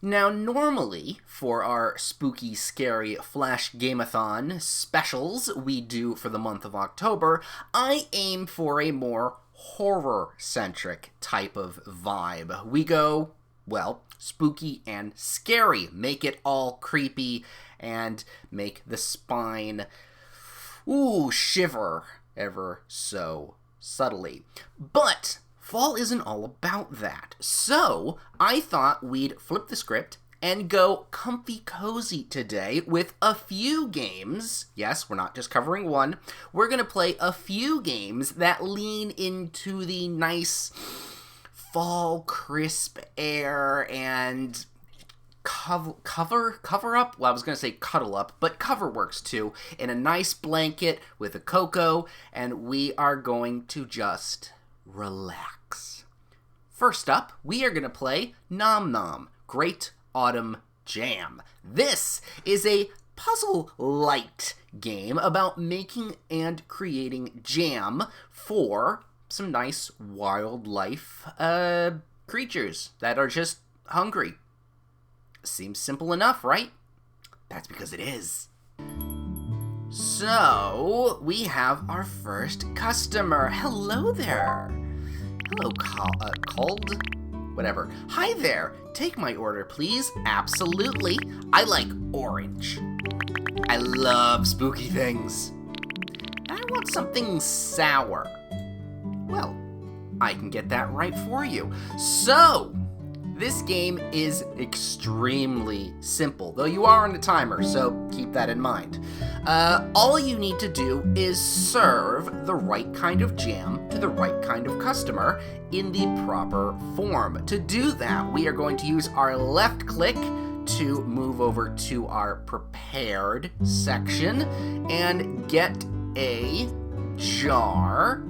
Now, normally, for our spooky, scary Flash Gameathon specials we do for the month of October, I aim for a more horror-centric type of vibe. We go, well, spooky and scary. Make it all creepy and make the spine, shiver ever so subtly. But fall isn't all about that. So I thought we'd flip the script and go comfy cozy today with a few games. Yes, we're not just covering one. We're going to play a few games that lean into the nice fall crisp air and cover up? Well, I was going to say cuddle up, but cover works too. In a nice blanket with a cocoa, and we are going to just relax. First up, we are going to play Nom Nom, Great Autumn Jam. This is a puzzle-light game about making and creating jam for some nice wildlife creatures that are just hungry. Seems simple enough, right? That's because it is. So, we have our first customer. Hello there. Hello, cold? Whatever. Hi there. Take my order, please. Absolutely. I like orange. I love spooky things. I want something sour. Well, I can get that right for you. So, this game is extremely simple, though you are on a timer, so keep that in mind. All you need to do is serve the right kind of jam to the right kind of customer in the proper form. To do that, we are going to use our left click to move over to our prepared section and get a jar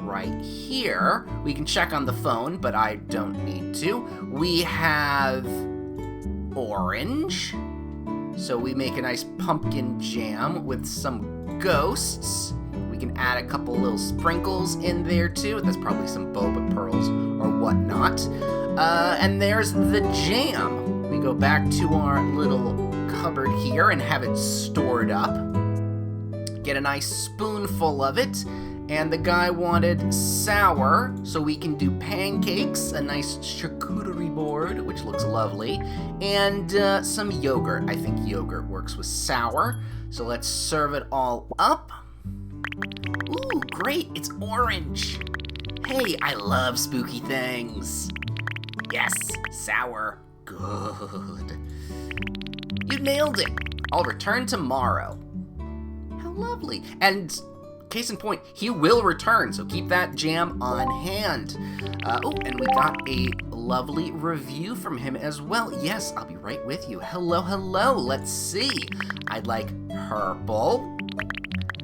right here. We can check on the phone, but I don't need to. We have orange. So we make a nice pumpkin jam with some ghosts. We can add a couple little sprinkles in there too. That's probably some boba pearls or whatnot. And there's the jam. We go back to our little cupboard here and have it stored up. Get a nice spoonful of it. And the guy wanted sour, so we can do pancakes, a nice charcuterie board, which looks lovely, and some yogurt. I think yogurt works with sour, so let's serve it all up. Ooh, great, it's orange. Hey, I love spooky things. Yes, sour, good. You nailed it. I'll return tomorrow. How lovely. And case in point, he will return, so keep that jam on hand. And we got a lovely review from him as well. Yes, I'll be right with you. Hello, hello. Let's see. I'd like purple.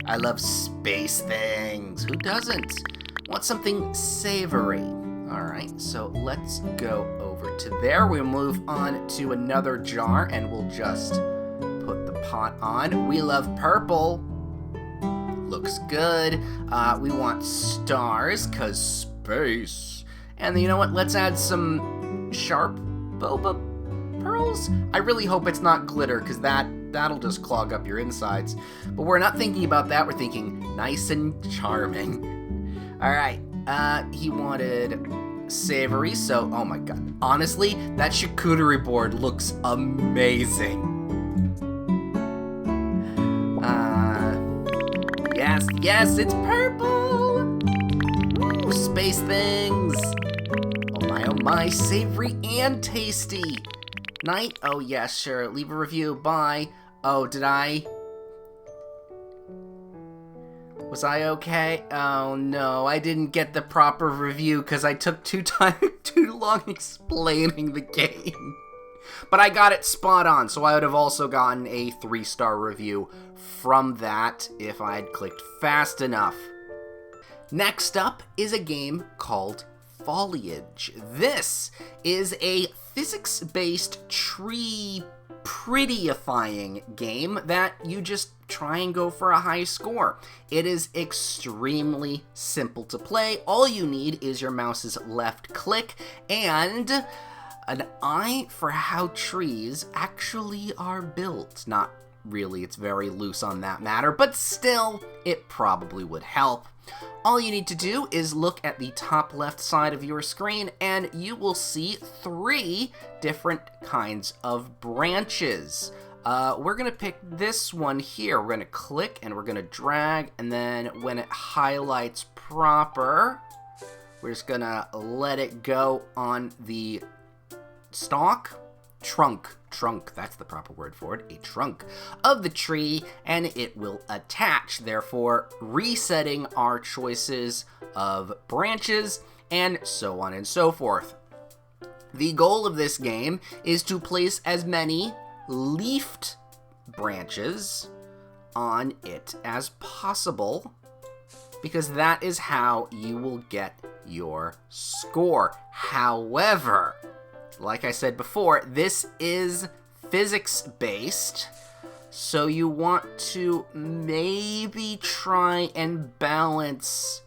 I love space things. Who doesn't? Want something savory. All right, so let's go over to there. We'll move on to another jar, and we'll just put the pot on. We love purple. Looks good. We want stars, cause space. And you know what? Let's add some sharp boba pearls. I really hope it's not glitter, cause that'll just clog up your insides. But we're not thinking about that. We're thinking nice and charming. All right. He wanted savory, so oh my god. Honestly, that charcuterie board looks amazing. Yes, it's purple! Ooh, space things! Oh my, savory and tasty! Night? Oh yeah, sure, leave a review, bye. Oh, did I? Was I okay? Oh no, I didn't get the proper review because I took too long explaining the game. But I got it spot on, so I would have also gotten a 3-star review from that if I had clicked fast enough. Next up is a game called Foliage. This is a physics-based tree prettyifying game that you just try and go for a high score. It is extremely simple to play. All you need is your mouse's left click and an eye for how trees actually are built. Not really, it's very loose on that matter, but still, it probably would help. All you need to do is look at the top left side of your screen and you will see 3 different kinds of branches. We're going to pick this one here. We're going to click and we're going to drag, and then when it highlights proper, we're just going to let it go on the stalk, trunk, that's the proper word for it, a trunk of the tree, and it will attach, therefore resetting our choices of branches, and so on and so forth. The goal of this game is to place as many leafed branches on it as possible, because that is how you will get your score. However, like I said before, this is physics-based, so you want to maybe try and balance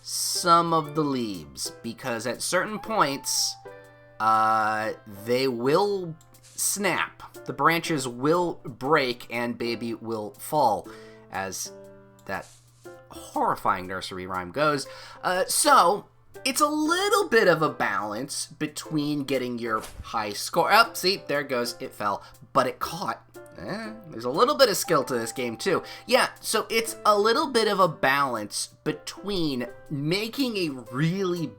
some of the leaves, because at certain points, they will snap. The branches will break and baby will fall, as that horrifying nursery rhyme goes. So it's a little bit of a balance between getting your high score. Oh, see, there it goes. It fell, but it caught. There's a little bit of skill to this game, too. Yeah, so it's a little bit of a balance between making a really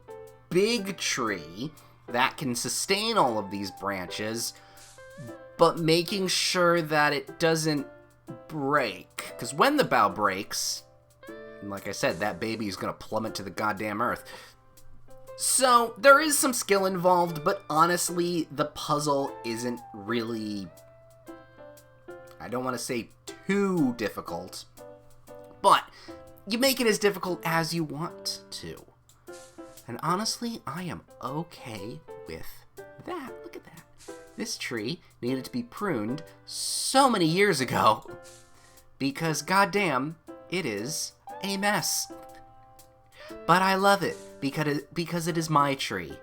big tree that can sustain all of these branches, but making sure that it doesn't break. Because when the bough breaks, like I said, that baby is going to plummet to the goddamn earth. So, there is some skill involved, but honestly, the puzzle isn't really, I don't want to say too difficult, but you make it as difficult as you want to. And honestly, I am okay with that. Look at that. This tree needed to be pruned so many years ago, because goddamn, it is a mess. But I love it, because it is my tree.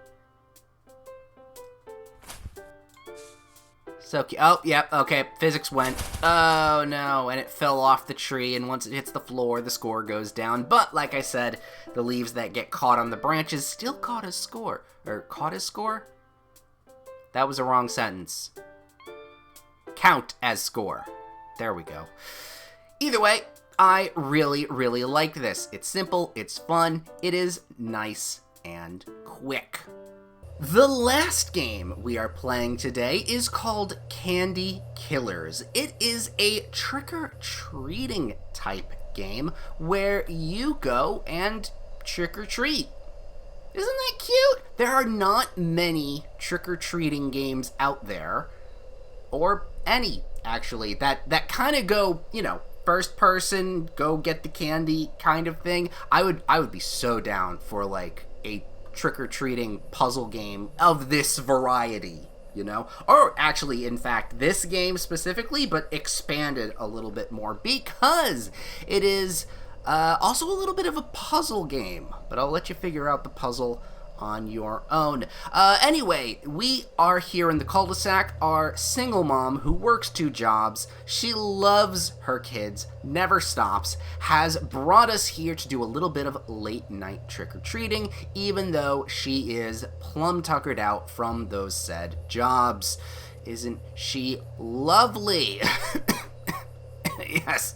So, oh, yeah, okay, physics went. Oh, no, and it fell off the tree, and once it hits the floor, the score goes down. But, like I said, the leaves that get caught on the branches still caught his score. Or, caught his score? That was a wrong sentence. Count as score. There we go. Either way, I really, really like this. It's simple, it's fun, it is nice and quick. The last game we are playing today is called Candy Killers. It is a trick-or-treating type game where you go and trick-or-treat. Isn't that cute? There are not many trick-or-treating games out there, or any, actually, that kind of go, you know, first person, go get the candy kind of thing. I would be so down for, like, a trick-or-treating puzzle game of this variety, you know? Or actually, in fact, this game specifically, but expanded a little bit more, because it is also a little bit of a puzzle game, but I'll let you figure out the puzzle on your own. Anyway, we are here in the cul-de-sac. Our single mom who works 2 jobs, she loves her kids, never stops, has brought us here to do a little bit of late night trick-or-treating, even though she is plumb tuckered out from those said jobs. Isn't she lovely? Yes,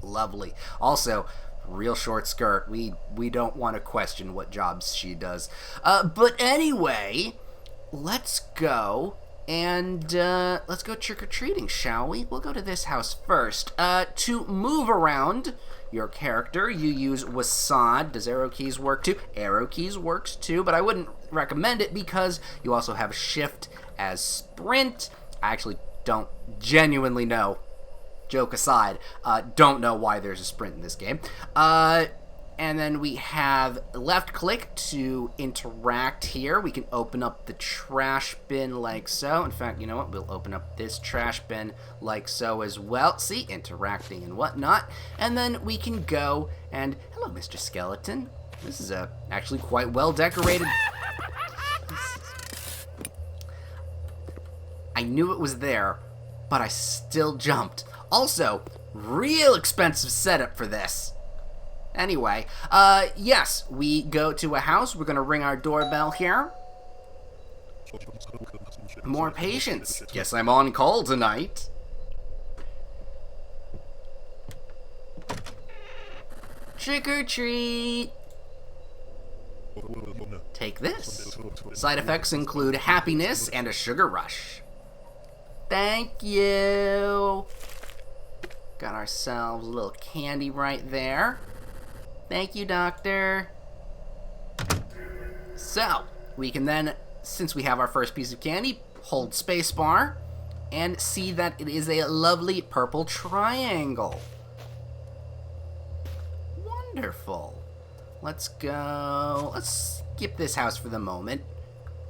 lovely. Also, real short skirt. We don't want to question what jobs she does. But anyway, let's go and let's go trick-or-treating, shall we? We'll go to this house first. To move around your character, you use WASD. Does arrow keys work too? Arrow keys works too, but I wouldn't recommend it because you also have shift as sprint. I actually don't genuinely know. Joke aside, don't know why there's a sprint in this game. And then we have left click to interact here. We can open up the trash bin like so. In fact, you know what? We'll open up this trash bin like so as well. See, interacting and whatnot. And then we can go and, hello, Mr. Skeleton. This is actually quite well decorated. I knew it was there, but I still jumped. Also, real expensive setup for this. Anyway, yes, we go to a house. We're gonna ring our doorbell here. More patience. Guess I'm on call tonight. Trick or treat. Take this. Side effects include happiness and a sugar rush. Thank you. Got ourselves a little candy right there. Thank you, doctor. So, we can then, since we have our first piece of candy, hold spacebar and see that it is a lovely purple triangle. Wonderful. Let's go. Let's skip this house for the moment.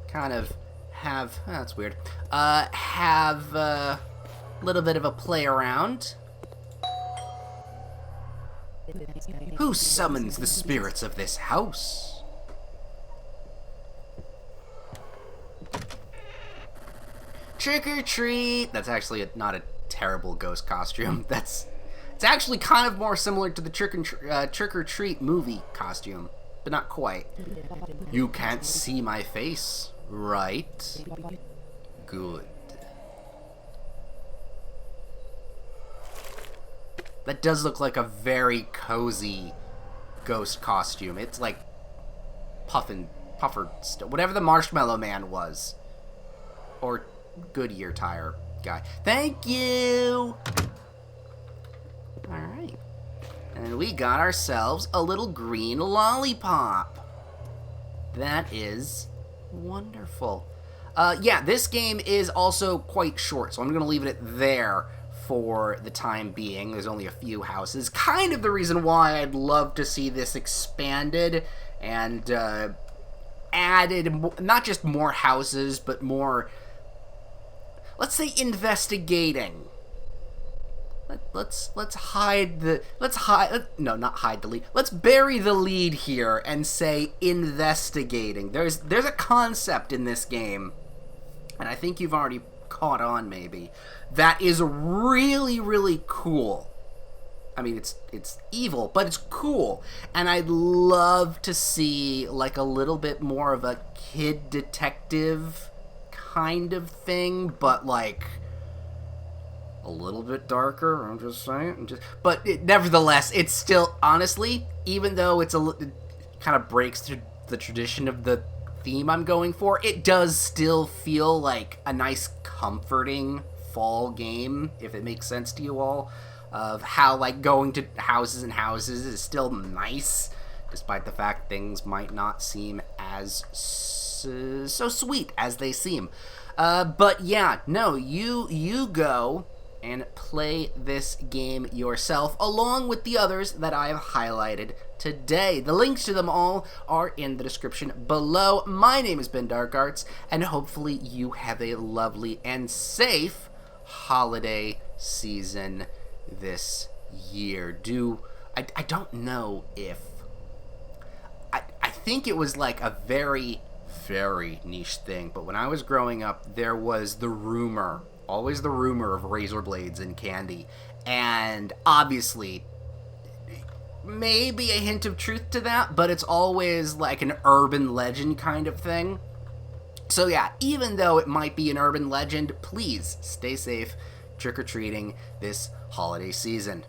Kind of have, oh, that's weird. Have a little bit of a play around. Who summons the spirits of this house? Trick or treat. That's actually not a terrible ghost costume. It's actually kind of more similar to the Trick or Treat movie costume, but not quite. You can't see my face, right? Good. That does look like a very cozy ghost costume. It's like Puffer, whatever the Marshmallow Man was. Or Goodyear tire guy. Thank you! Alright. And we got ourselves a little green lollipop. That is wonderful. Yeah, this game is also quite short, so I'm going to leave it there for the time being. There's only a few houses. Kind of the reason why I'd love to see this expanded and added, not just more houses, but more, let's say, investigating. Let's bury the lead here and say investigating. There's a concept in this game, and I think you've already caught on maybe, that is really, really cool. I mean, it's evil, but it's cool, and I'd love to see like a little bit more of a kid detective kind of thing, but like a little bit darker. I'm just saying. But nevertheless, it's still, honestly, even though it kind of breaks through the tradition of the theme I'm going for, it does still feel like a nice, comforting fall game, if it makes sense to you all, of how like going to houses and houses is still nice, despite the fact things might not seem as so sweet as they seem. But yeah, no, you go and play this game yourself, along with the others that I have highlighted today. The links to them all are in the description below. My name is Ben Dark Arts, and hopefully you have a lovely and safe holiday season this year. I don't know if... I think it was like a very, very niche thing, but when I was growing up, there was the rumor, always the rumor of razor blades in candy, and obviously maybe a hint of truth to that, but it's always like an urban legend kind of thing. So yeah, even though it might be an urban legend, please stay safe trick-or-treating this holiday season.